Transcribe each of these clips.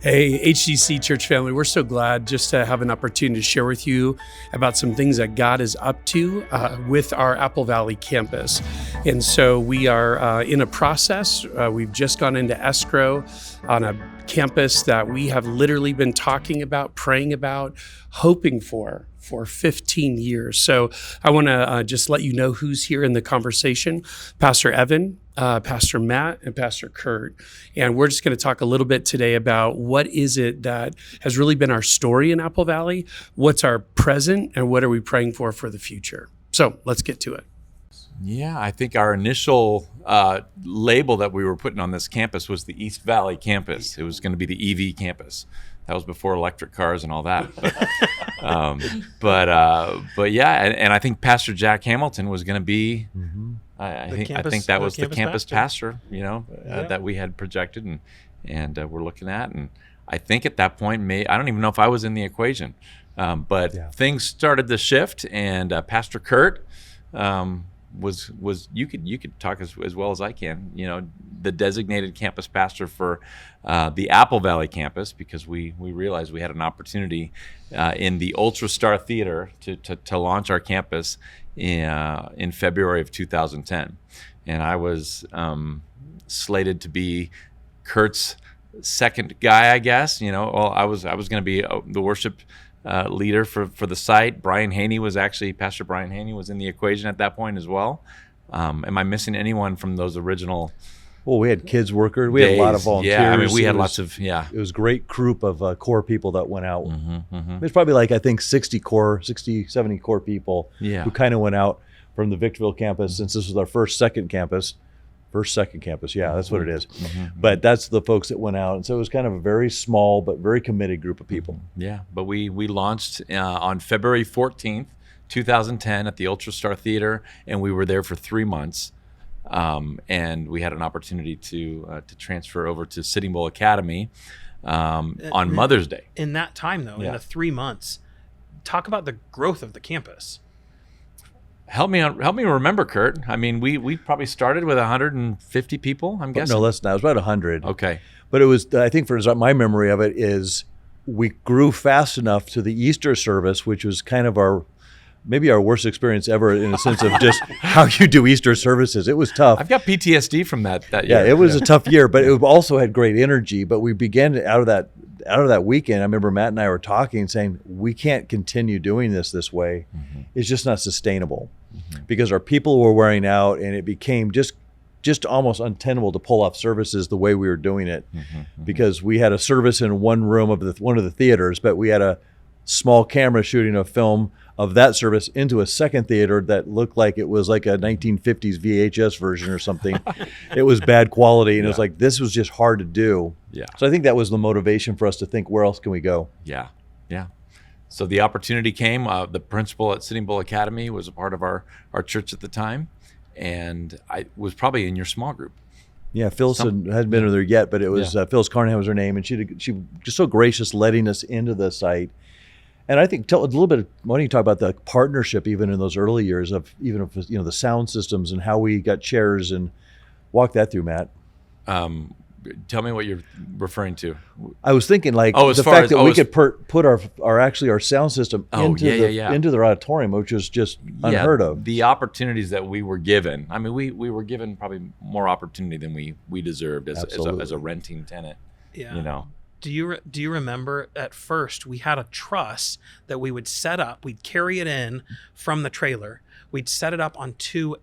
Hey, HDC Church family, we're so glad just to have an opportunity to share with you about some things that God is up to with our Apple Valley campus. And so we are in a process. We've just gone into escrow on a campus that we have literally been talking about, praying about, hoping for 15 years. So I want to just let you know who's here in the conversation. Pastor Evan, Pastor Matt, and Pastor Kurt. And we're just going to talk a little bit today about what is it that has really been our story in Apple Valley, what's our present, and what are we praying for the future. So let's get to it. Yeah, I think our initial label that we were putting on this campus was the East Valley campus. It was going to be the EV campus. That was before electric cars and all that. But yeah, and I think Pastor Jack Hamilton was going to be. I think that was the campus pastor, that we had projected and we're looking at. And I think at that point, I don't even know if I was in the equation, but things started to shift, and Pastor Kurt was you could talk as well as I can, the designated campus pastor for the Apple Valley campus, because we realized we had an opportunity in the UltraStar Theater to launch our campus in February of 2010, and I was slated to be Kurt's second guy, I guess. I was going to be the worship leader for the site. Pastor Brian Haney was in the equation at that point as well. Am I missing anyone from those original? Well, we had kids workers. We had a lot of volunteers. Yeah, I mean, we had lots of. It was a great group of core people that went out. There's probably I think 60, 70 core people who kind of went out from the Victorville campus, since this was our second campus. Yeah, that's what it is. But that's the folks that went out. And so it was kind of a very small but very committed group of people. Yeah, but we launched on February 14th, 2010 at the UltraStar Theater, and we were there for 3 months. And we had an opportunity to transfer over to Sitting Bull Academy on Mother's Day. In that time, though, in the 3 months, talk about the growth of the campus. Help me remember, Kurt. I mean, we probably started with 150 people, I'm guessing. No, less than that. It was about 100. Okay. But it was, I think my memory of it is we grew fast enough to the Easter service, which was kind of maybe our worst experience ever, in a sense of just how you do Easter services. It was tough. I've got PTSD from that year. Yeah, it was a tough year, but it also had great energy. But we began out of that weekend. I remember Matt and I were talking, saying we can't continue doing this way. It's just not sustainable, because our people were wearing out, and it became just almost untenable to pull off services the way we were doing it, because we had a service in one room of one of the theaters, but we had a small camera shooting a film of that service into a second theater that looked like it was like a 1950s VHS version or something. It was bad quality, and it was like, this was just hard to do. Yeah. So I think that was the motivation for us to think, where else can we go? Yeah. So the opportunity came. The principal at Sitting Bull Academy was a part of our church at the time, and I was probably in your small group. Yeah, Phyllis hadn't been there yet, but it was Phyllis Carnahan was her name, and she was just so gracious letting us into the site. And I think tell a little bit. Why don't you talk about the partnership even in those early years of the sound systems and how we got chairs, and walk that through, Matt. Tell me what you're referring to. I was thinking the fact that we could put our sound system into their auditorium, which was just unheard of. The opportunities that we were given. I mean, we were given probably more opportunity than we deserved as a renting tenant. Yeah. Do you remember at first we had a truss that we would set up, we'd carry it in from the trailer, we'd set it up on two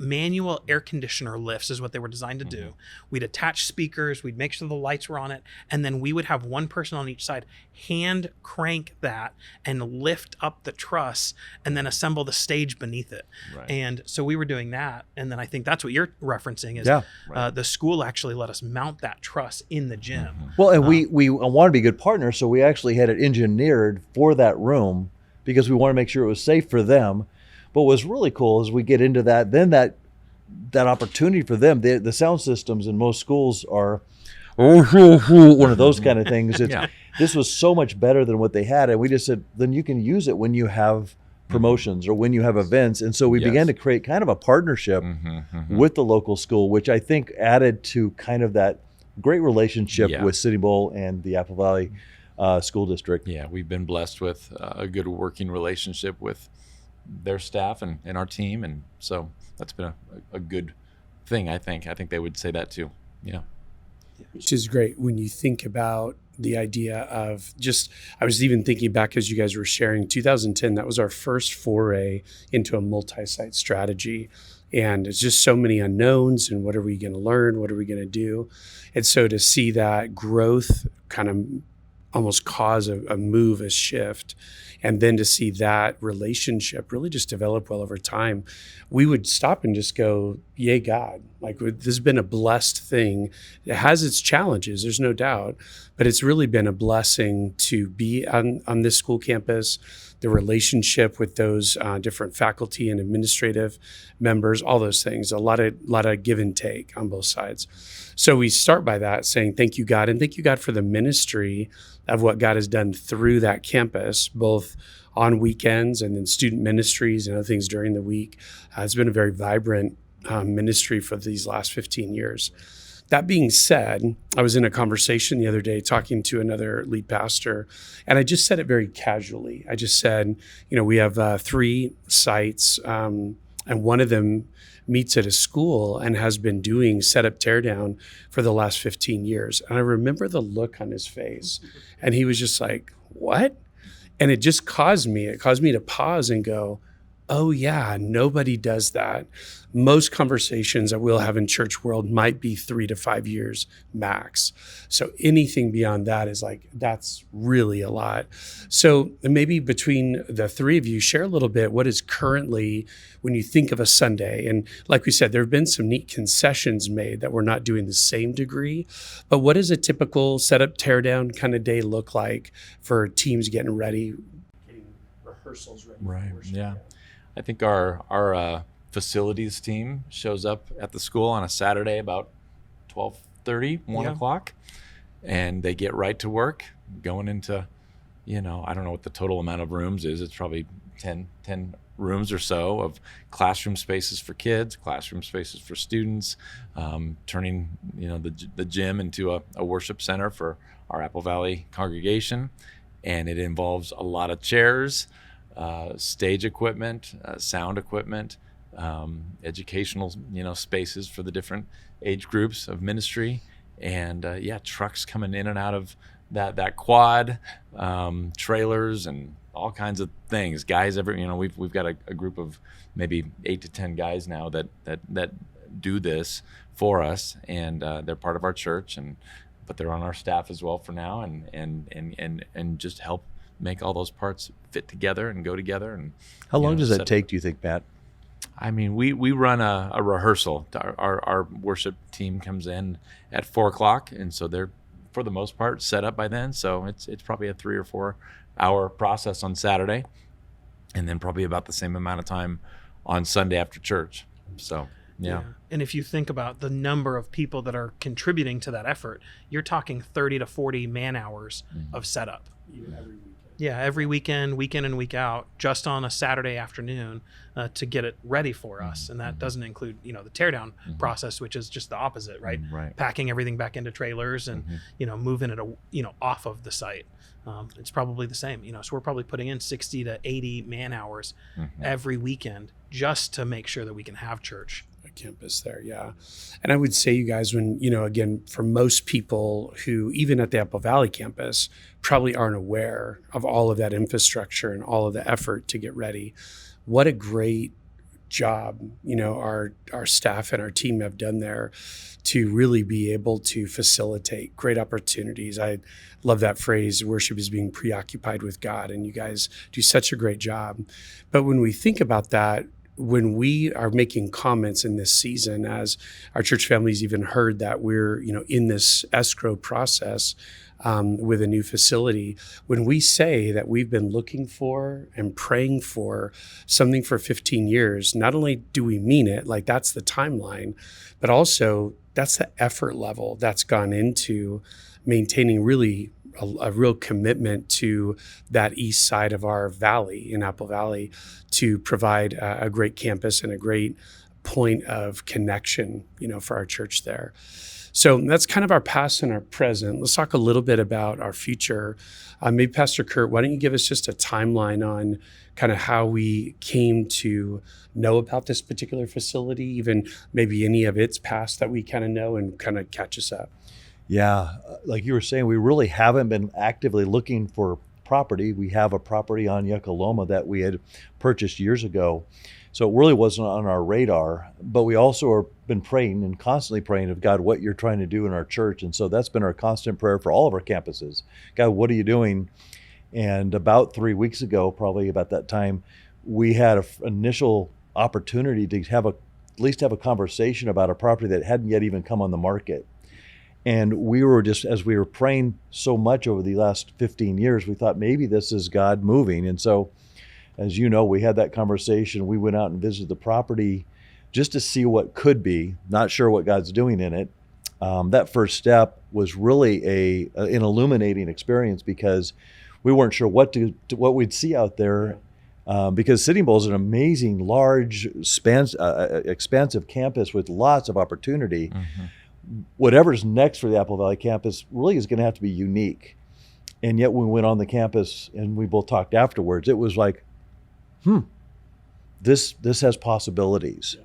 manual air conditioner lifts is what they were designed to do. We'd attach speakers, we'd make sure the lights were on it, and then we would have one person on each side hand crank that and lift up the truss and then assemble the stage beneath it. Right. And so we were doing that, and then I think that's what you're referencing is the school actually let us mount that truss in the gym. Well, and we wanted to be good partners, so we actually had it engineered for that room because we wanted to make sure it was safe for them. But what was really cool is we get into that, then that opportunity for them, the sound systems in most schools are one of those kind of things. This was so much better than what they had. And we just said, then you can use it when you have promotions or when you have events. And so we began to create kind of a partnership with the local school, which I think added to kind of that great relationship with Sitting Bull and the Apple Valley School District. Yeah, we've been blessed with a good working relationship with their staff and our team, and so that's been a good thing. I think they would say that too. Yeah, which is great when you think about the idea of just, I was even thinking back as you guys were sharing, 2010, that was our first foray into a multi-site strategy. And it's just so many unknowns, and what are we going to learn? What are we going to do? And so to see that growth kind of almost cause a move, a shift, and then to see that relationship really just develop well over time, we would stop and just go, yay, God. Like, this has been a blessed thing. It has its challenges, there's no doubt, but it's really been a blessing to be on this school campus, the relationship with those different faculty and administrative members, all those things, a lot of give and take on both sides. So we start by that, saying thank you, God, and thank you, God, for the ministry of what God has done through that campus, both on weekends and then student ministries and other things during the week. It's been a very vibrant ministry for these last 15 years. That being said, I was in a conversation the other day talking to another lead pastor, and I just said it very casually. I just said, we have 3 sites, and one of them meets at a school and has been doing setup teardown for the last 15 years. And I remember the look on his face, and he was just like, what? And it just caused me to pause and go, oh yeah, nobody does that. Most conversations that we'll have in church world might be 3 to 5 years max. So anything beyond that is like, that's really a lot. So maybe between the 3 of you, share a little bit what is currently, when you think of a Sunday, and like we said, there have been some neat concessions made that we're not doing the same degree, but what does a typical setup teardown kind of day look like for teams getting ready, getting rehearsals ready? Right, yeah. I think our facilities team shows up at the school on a Saturday about 12:30, 1 o'clock, and they get right to work, going into, I don't know what the total amount of rooms is. It's probably 10 rooms or so of classroom spaces for kids, classroom spaces for students, turning, the gym into a worship center for our Apple Valley congregation. And it involves a lot of chairs, stage equipment, sound equipment, educational, spaces for the different age groups of ministry, and trucks coming in and out of that quad, trailers, and all kinds of things. Guys, we've got a group of maybe 8 to 10 guys now that do this for us, and they're part of our church, but they're on our staff as well for now, and just help make all those parts fit together and go together. And how long does that take, do you think, Matt? I mean, we run a rehearsal. Our worship team comes in at 4 o'clock, and so they're, for the most part, set up by then. So it's probably a 3 or 4 hour process on Saturday, and then probably about the same amount of time on Sunday after church. So yeah. And if you think about the number of people that are contributing to that effort, you're talking 30 to 40 man hours of setup. Every weekend, week in and week out, just on a Saturday afternoon to get it ready for us. And that doesn't include, the teardown process, which is just the opposite, right? Right. Packing everything back into trailers and, moving it, off of the site. It's probably the same, so we're probably putting in 60 to 80 man hours every weekend just to make sure that we can have church. Campus there, yeah. And I would say, you guys, when, again, for most people who, even at the Apple Valley campus, probably aren't aware of all of that infrastructure and all of the effort to get ready, what a great job, our staff and our team have done there to really be able to facilitate great opportunities. I love that phrase, worship is being preoccupied with God, and you guys do such a great job. But when we think about that, when we are making comments in this season, as our church families even heard that we're, in this escrow process with a new facility, when we say that we've been looking for and praying for something for 15 years, not only do we mean it, like that's the timeline, but also that's the effort level that's gone into maintaining really a real commitment to that east side of our valley in Apple Valley to provide a great campus and a great point of connection, for our church there. So that's kind of our past and our present. Let's talk a little bit about our future. Maybe Pastor Kurt, why don't you give us just a timeline on kind of how we came to know about this particular facility, even maybe any of its past that we kind of know, and kind of catch us up. Yeah, like you were saying, we really haven't been actively looking for property. We have a property on Yucca Loma that we had purchased years ago. So it really wasn't on our radar, but we also have been praying and constantly praying of God, what you're trying to do in our church. And so that's been our constant prayer for all of our campuses. God, what are you doing? And about 3 weeks ago, probably about that time, we had an initial opportunity to at least have a conversation about a property that hadn't yet even come on the market. And we were just, as we were praying so much over the last 15 years, we thought maybe this is God moving. And so, as you know, we had that conversation. We went out and visited the property just to see what could be, not sure what God's doing in it. That first step was really an illuminating experience, because we weren't sure what we'd see out there, because Sitting Bull is an amazing, large, expansive campus with lots of opportunity. Mm-hmm. Whatever's next for the Apple Valley campus really is going to have to be unique. And yet when we went on the campus and we both talked afterwards, it was like, this has possibilities. Yeah.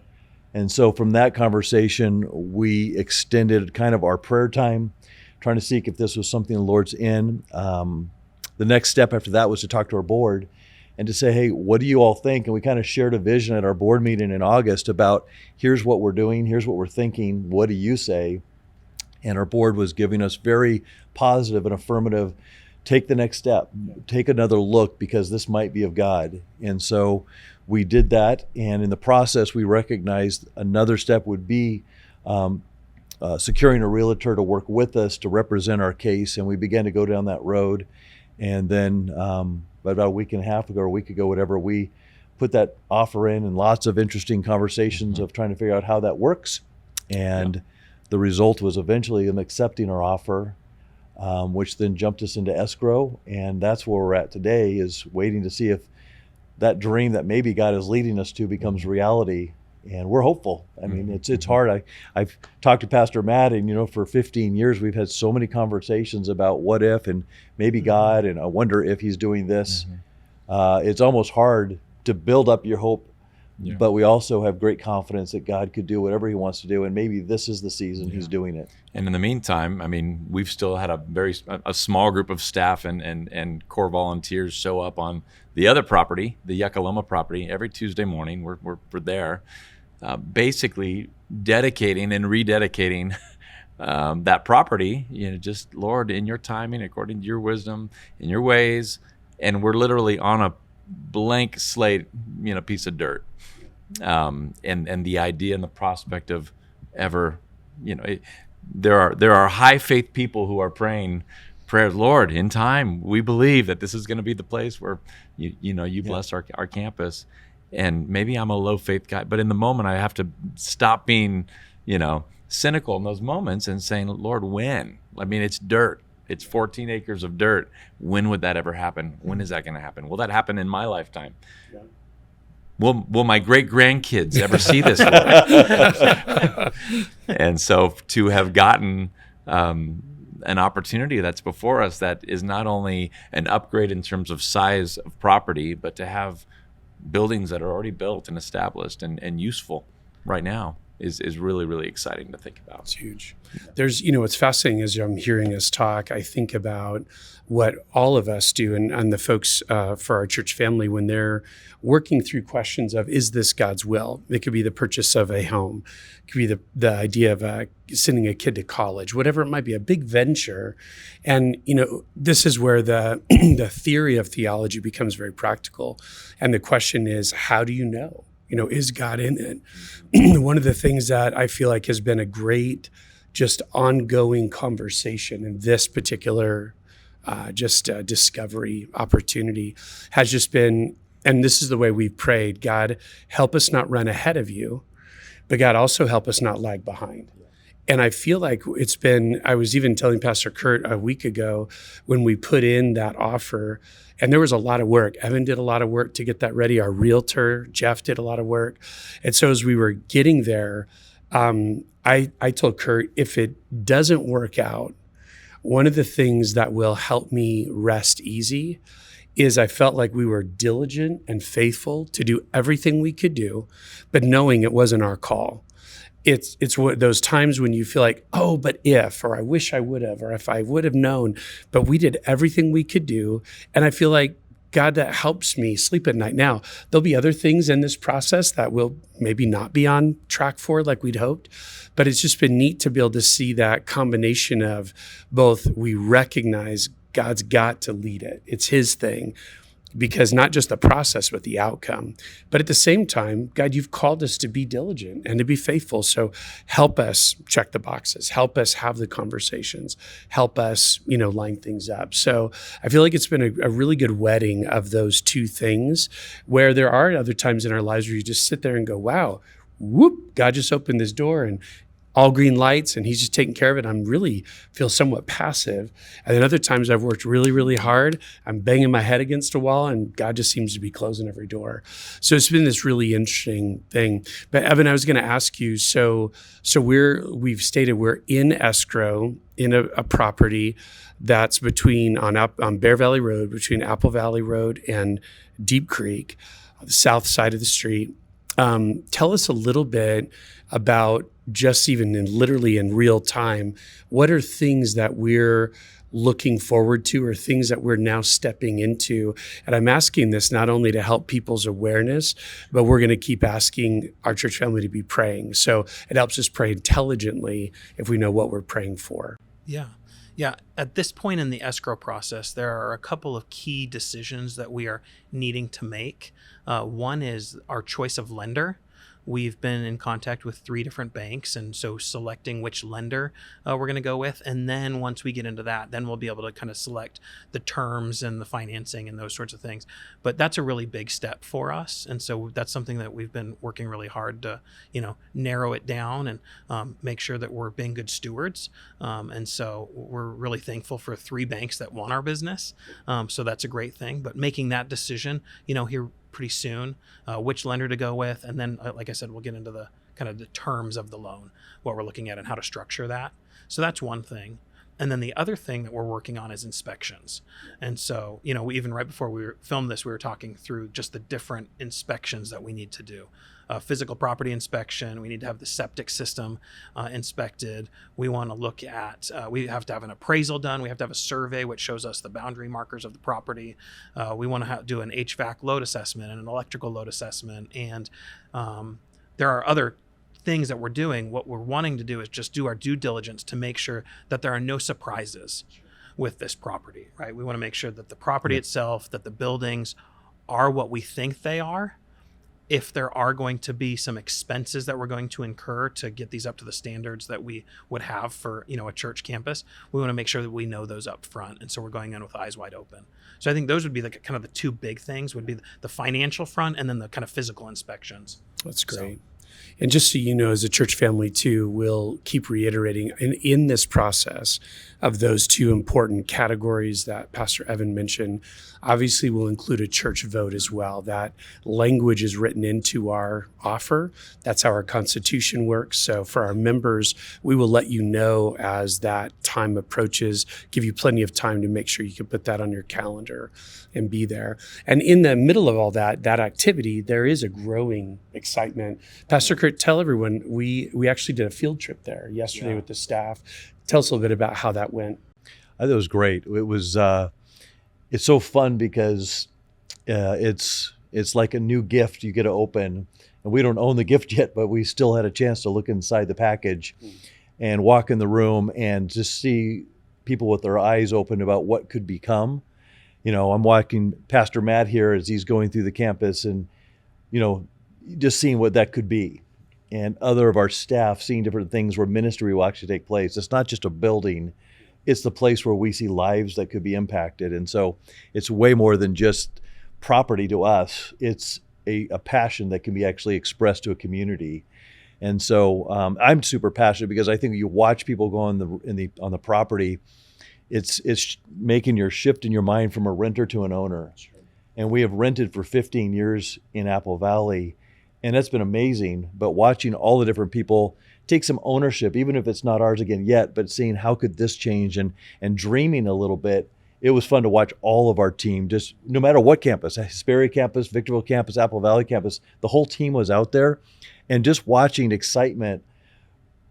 And so from that conversation, we extended kind of our prayer time, trying to seek if this was something the Lord's in. The next step after that was to talk to our board and to say, hey, what do you all think? And we kind of shared a vision at our board meeting in August about, here's what we're doing, here's what we're thinking, what do you say? And our board was giving us very positive and affirmative, take the next step, take another look, because this might be of God. And so we did that. And in the process, we recognized another step would be securing a realtor to work with us to represent our case. And we began to go down that road. And then about a week and a half ago, or a week ago, whatever, we put that offer in, and lots of interesting conversations of trying to figure out how that works. And the result was eventually them accepting our offer, which then jumped us into escrow. And that's where we're at today, is waiting to see if that dream that maybe God is leading us to becomes reality. And we're hopeful. I mean, it's hard. I've talked to Pastor Matt, and for 15 years we've had so many conversations about what if, and maybe God, and I wonder if he's doing this. It's almost hard to build up your hope, but we also have great confidence that God could do whatever he wants to do, and maybe this is the season he's doing it. And in the meantime, I mean, we've still had a small group of staff and core volunteers show up on the other property, the Yucca Loma property, every Tuesday morning. We're there. Basically dedicating and rededicating that property, just, Lord, in your timing, according to your wisdom, in your ways. And we're literally on a blank slate, piece of dirt. And the idea and the prospect of ever, there are high faith people who are praying prayers, Lord, in time, we believe that this is going to be the place where you bless our campus. And maybe I'm a low faith guy, but in the moment I have to stop being, cynical in those moments and saying, Lord, when? I mean, it's dirt. It's 14 acres of dirt. When would that ever happen? When is that going to happen? Will that happen in my lifetime? Yeah. Will my great grandkids ever see this? And so to have gotten an opportunity that's before us that is not only an upgrade in terms of size of property, but to have buildings that are already built and established and useful right now is really, really exciting to think about. It's huge. There's, what's fascinating as I'm hearing us talk, I think about what all of us do and the folks for our church family when they're working through questions of, is this God's will? It could be the purchase of a home. It could be the idea of sending a kid to college, whatever it might be, a big venture. And, this is where the the theory of theology becomes very practical. And the question is, how do you know? Is God in it? One of the things that I feel like has been a great, just ongoing conversation in this particular discovery opportunity has just been, and this is the way we've prayed, God, help us not run ahead of you, but God, also help us not lag behind. And I feel like I was even telling Pastor Kurt a week ago when we put in that offer, and there was a lot of work. Evan did a lot of work to get that ready. Our realtor, Jeff, did a lot of work. And so as we were getting there, I told Kurt, if it doesn't work out, one of the things that will help me rest easy is I felt like we were diligent and faithful to do everything we could do, but knowing it wasn't our call. It's what those times when you feel like, oh, but if, or I wish I would have, or if I would have known, but we did everything we could do. And I feel like, God, that helps me sleep at night. Now, there'll be other things in this process that will maybe not be on track for like we'd hoped, but it's just been neat to be able to see that combination of both we recognize God's got to lead it. It's his thing. Because not just the process, but the outcome. But at the same time, God, you've called us to be diligent and to be faithful. So help us check the boxes, help us have the conversations, help us, line things up. So I feel like it's been a really good wedding of those two things, where there are other times in our lives where you just sit there and go, wow, whoop, God just opened this door and all green lights, and he's just taking care of it. I'm really feel somewhat passive. And then other times I've worked really, really hard. I'm banging my head against a wall, and God just seems to be closing every door. So it's been this really interesting thing. But Evan, I was going to ask you, so we've stated we're in escrow in a property that's on Bear Valley Road, between Apple Valley Road and Deep Creek, the south side of the street. Tell us a little bit about just even literally in real time, what are things that we're looking forward to or things that we're now stepping into? And I'm asking this not only to help people's awareness, but we're going to keep asking our church family to be praying. So it helps us pray intelligently if we know what we're praying for. Yeah. Yeah. At this point in the escrow process, there are a couple of key decisions that we are needing to make. One is our choice of lender. We've been in contact with 3 different banks, and so selecting which lender we're going to go with. And then once we get into that, then we'll be able to kind of select the terms and the financing and those sorts of things. But that's a really big step for us. And so that's something that we've been working really hard to, narrow it down and make sure that we're being good stewards. And so we're really thankful for 3 banks that want our business. So that's a great thing. But making that decision, here pretty soon, which lender to go with. And then, like I said, we'll get into the kind of the terms of the loan, what we're looking at and how to structure that. So that's one thing. And then the other thing that we're working on is inspections. And so, even right before we filmed this, we were talking through just the different inspections that we need to do. Physical property inspection. We need to have the septic system inspected. We want to look at, we have to have an appraisal done. We have to have a survey which shows us the boundary markers of the property. We want to do an HVAC load assessment and an electrical load assessment. And there are other things that we're doing. What we're wanting to do is just do our due diligence to make sure that there are no surprises with this property, right? We want to make sure that the property itself, that the buildings are what we think they are. If there are going to be some expenses that we're going to incur to get these up to the standards that we would have for, a church campus, we want to make sure that we know those up front. And so we're going in with eyes wide open. So I think those would be kind of the 2 big things would be the financial front and then the kind of physical inspections. That's great. And just so you know, as a church family too, we'll keep reiterating in this process of those 2 important categories that Pastor Evan mentioned. Obviously, we'll include a church vote as well. That language is written into our offer. That's how our Constitution works. So for our members, we will let you know as that time approaches, give you plenty of time to make sure you can put that on your calendar and be there. And in the middle of all that activity, there is a growing excitement. Pastor Kurt, tell everyone, we actually did a field trip there yesterday with the staff. Tell us a little bit about how that went. I thought it was great. It was, it's so fun because it's like a new gift you get to open. And we don't own the gift yet, but we still had a chance to look inside the package and walk in the room and just see people with their eyes open about what could become. I'm watching Pastor Matt here as he's going through the campus and, just seeing what that could be. And other of our staff seeing different things where ministry will actually take place. It's not just a building. It's the place where we see lives that could be impacted. And so it's way more than just property to us. It's a passion that can be actually expressed to a community. And so I'm super passionate because I think you watch people go on the property, it's making your shift in your mind from a renter to an owner. Sure. And we have rented for 15 years in Apple Valley, and that's been amazing. But watching all the different people take some ownership, even if it's not ours again yet, but seeing how could this change and dreaming a little bit. It was fun to watch all of our team, just no matter what campus, Hesperia campus, Victorville campus, Apple Valley campus, the whole team was out there, and just watching excitement.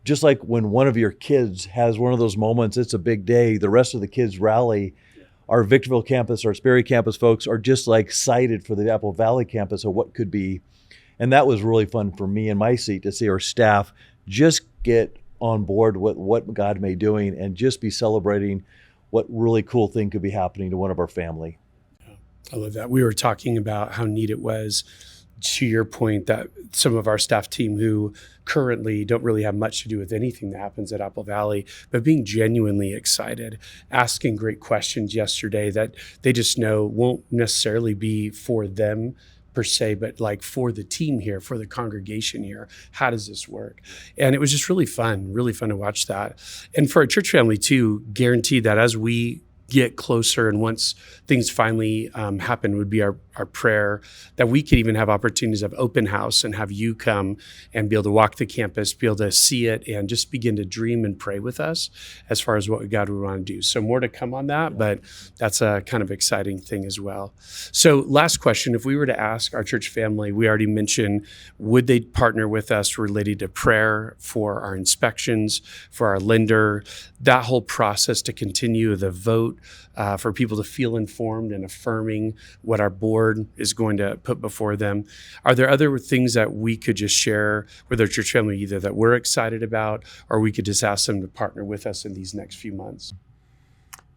Just like when one of your kids has one of those moments, it's a big day, the rest of the kids rally. Our Victorville campus, our Hesperia campus folks are just like excited for the Apple Valley campus of what could be. And that was really fun for me in my seat to see our staff just get on board with what God may be doing and just be celebrating what really cool thing could be happening to one of our family. I love that. We were talking about how neat it was, to your point, that some of our staff team who currently don't really have much to do with anything that happens at Apple Valley, but being genuinely excited, asking great questions yesterday that they just know won't necessarily be for them per se, but like for the team here, for the congregation here, how does this work? And it was just really fun to watch that. And for our church family too, guaranteed that as we get closer and once things finally happen, would be our prayer that we could even have opportunities of open house and have you come and be able to walk the campus, be able to see it, and just begin to dream and pray with us as far as what God would want to do. So more to come on that, but that's a kind of exciting thing as well. So last question, if we were to ask our church family, we already mentioned, would they partner with us related to prayer for our inspections, for our lender, that whole process to continue, the vote, for people to feel informed and affirming what our board is going to put before them. Are there other things that we could just share with our church family, either that we're excited about, or we could just ask them to partner with us in these next few months?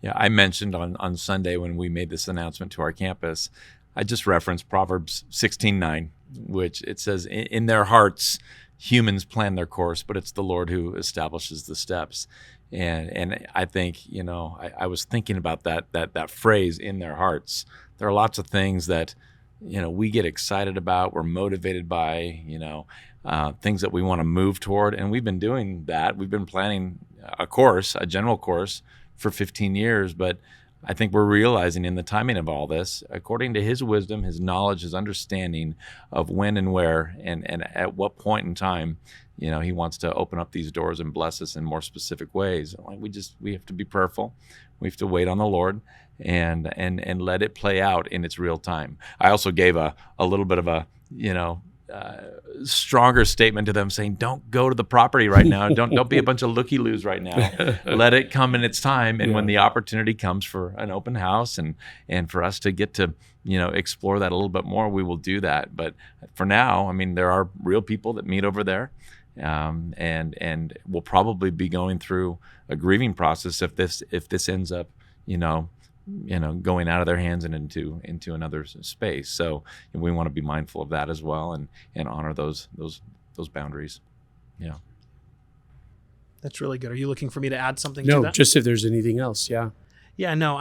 Yeah, I mentioned on Sunday when we made this announcement to our campus, I just referenced Proverbs 16:9, which it says, in their hearts, humans plan their course, but it's the Lord who establishes the steps. And I think, I was thinking about that phrase, in their hearts. There are lots of things that, we get excited about, we're motivated by, things that we want to move toward. And we've been doing that. We've been planning a general course for 15 years, but I think we're realizing in the timing of all this, according to his wisdom, his knowledge, his understanding of when and where and at what point in time, he wants to open up these doors and bless us in more specific ways. Like we have to be prayerful. We have to wait on the Lord and let it play out in its real time. I also gave a little bit of a, stronger statement to them, saying, don't go to the property right now. Don't be a bunch of looky-loos right now. Let it come in its time. And when the opportunity comes for an open house and for us to get to, explore that a little bit more, we will do that. But for now, there are real people that meet over there. And we'll probably be going through a grieving process if this ends up, going out of their hands and into another space. So we want to be mindful of that as well and honor those boundaries. Yeah. That's really good. Are you looking for me to add something to that? No, just if there's anything else. Yeah. Yeah, no,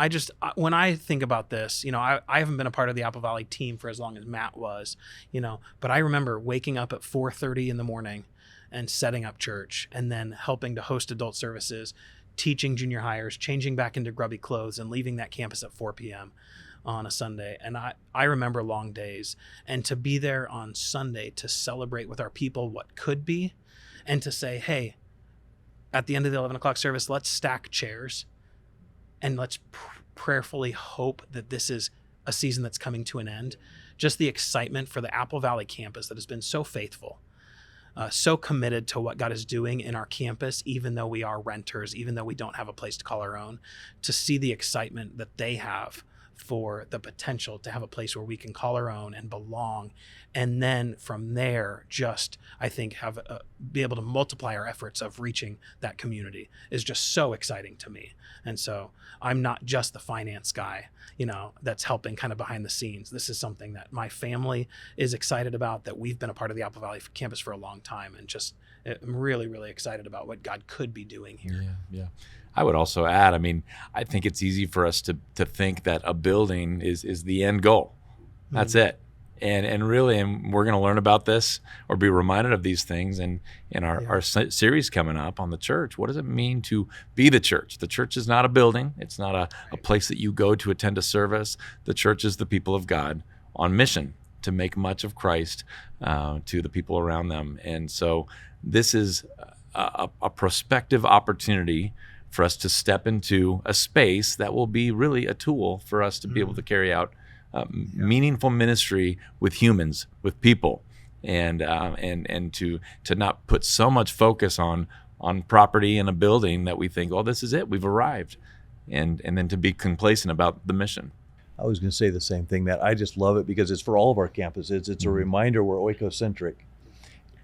when I think about this, I haven't been a part of the Apple Valley team for as long as Matt was, but I remember waking up at 4:30 in the morning and setting up church, and then helping to host adult services, teaching junior hires, changing back into grubby clothes, and leaving that campus at 4 p.m. on a Sunday. And I remember long days. And to be there on Sunday to celebrate with our people what could be, and to say, hey, at the end of the 11 o'clock service, let's stack chairs, and let's prayerfully hope that this is a season that's coming to an end. Just the excitement for the Apple Valley campus that has been so faithful. So committed to what God is doing in our campus, even though we are renters, even though we don't have a place to call our own, to see the excitement that they have for the potential to have a place where we can call our own and belong. And then from there, just, I think, be able to multiply our efforts of reaching that community is just so exciting to me. And so I'm not just the finance guy, that's helping kind of behind the scenes. This is something that my family is excited about, that we've been a part of the Apple Valley campus for a long time. And just, I'm really, really excited about what God could be doing here. Yeah. I would also add, I think it's easy for us to think that a building is the end goal. That's it. And really, we're going to learn about this or be reminded of these things in our series coming up on the church. What does it mean to be the church? The church is not a building. It's not a place that you go to attend a service. The church is the people of God on mission to make much of Christ to the people around them. And so this is a prospective opportunity for us to step into a space that will be really a tool for us to be able to carry out meaningful ministry with humans, with people, and to not put so much focus on property and a building that we think, oh, this is it, we've arrived, and then to be complacent about the mission. I was going to say the same thing, that I just love it because it's for all of our campuses. It's a reminder we're oikocentric.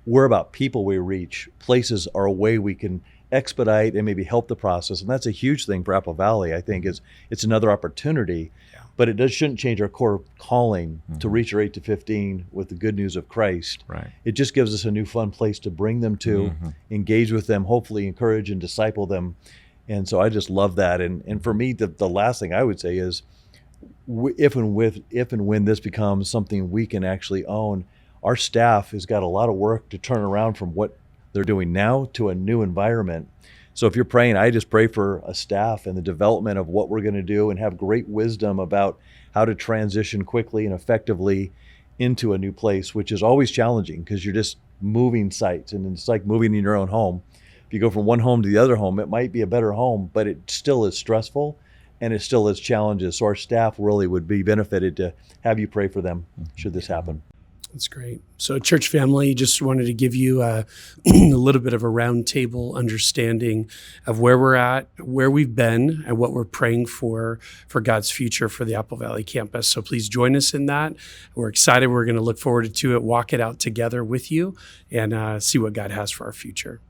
We're about people we reach. Places are a way we can expedite and maybe help the process, and that's a huge thing for Apple Valley. I think it's another opportunity. But it shouldn't change our core calling to reach our 8 to 15 with the good news of Christ. Right. It just gives us a new fun place to bring them to, engage with them, hopefully encourage and disciple them. And so I just love that. And for me, the last thing I would say is, if and when this becomes something we can actually own, our staff has got a lot of work to turn around from what they're doing now to a new environment. So if you're praying, I just pray for a staff and the development of what we're going to do and have great wisdom about how to transition quickly and effectively into a new place, which is always challenging because you're just moving sites, and it's like moving in your own home. If you go from one home to the other home, it might be a better home, but it still is stressful and it still has challenges. So our staff really would be benefited to have you pray for them should this happen. That's great. So, church family, just wanted to give you a little bit of a roundtable understanding of where we're at, where we've been, and what we're praying for God's future for the Apple Valley campus. So please join us in that. We're excited. We're going to look forward to it, walk it out together with you, and see what God has for our future.